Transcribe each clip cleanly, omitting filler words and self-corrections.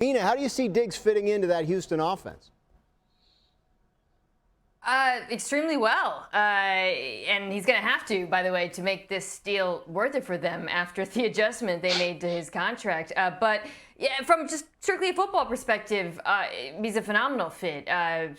Mina, how do you see Diggs fitting into that Houston offense? Extremely well. And he's going to have to, by the way, to make this deal worth it for them after the adjustment they made to his contract. But yeah, from just strictly a football perspective, he's a phenomenal fit.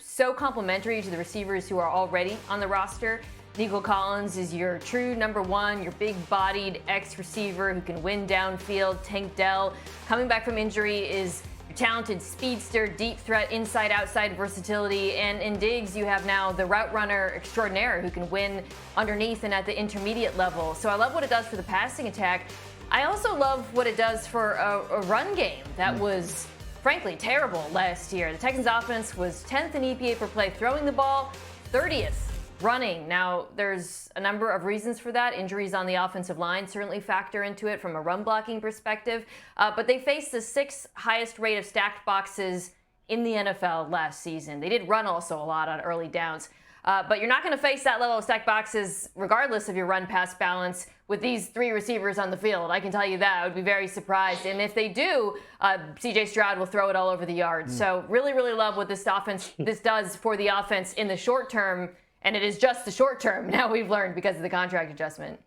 So complimentary to the receivers who are already on the roster. Nico Collins is your true number one, your big-bodied ex-receiver who can win downfield. Tank Dell, coming back from injury, is talented speedster, deep threat, inside-outside versatility. And in Diggs, you have now the route runner extraordinaire who can win underneath and at the intermediate level. So I love what it does for the passing attack. I also love what it does for a run game that was, frankly, terrible last year. The Texans offense was 10th in EPA per play throwing the ball, 30th running. Now, there's a number of reasons for that. Injuries on the offensive line certainly factor into it from a run blocking perspective. But they faced the 6th highest rate of stacked boxes in the NFL last season. They did run also a lot on early downs. But you're not going to face that level of stacked boxes regardless of your run-pass balance with these 3 receivers on the field. I can tell you that. I would be very surprised. And if they do, C.J. Stroud will throw it all over the yard. So really, really love what this does for the offense in the short term. And it is just the short term, now we've learned, because of the contract adjustment.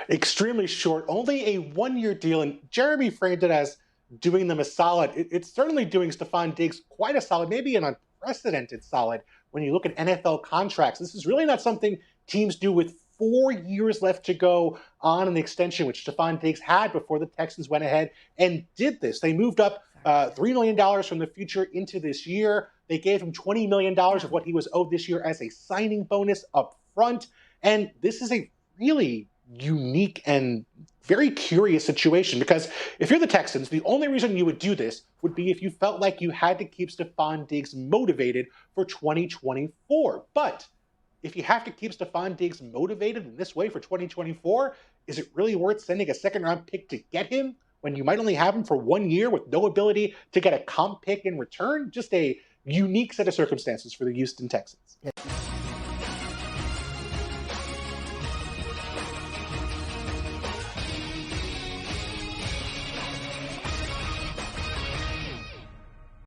Extremely short, only a 1-year deal. And Jeremy framed it as doing them a solid. It's certainly doing Stefon Diggs quite a solid, maybe an unprecedented solid when you look at NFL contracts. This is really not something teams do with 4 years left to go on an extension, which Stefon Diggs had before the Texans went ahead and did this. They moved up $3 million from the future into this year. They gave him $20 million of what he was owed this year as a signing bonus up front. And this is a really unique and very curious situation, because if you're the Texans, the only reason you would do this would be if you felt like you had to keep Stefon Diggs motivated for 2024. But if you have to keep Stefon Diggs motivated in this way for 2024, is it really worth sending a second-round pick to get him when you might only have him for 1 year with no ability to get a comp pick in return? Just a unique set of circumstances for the Houston Texans.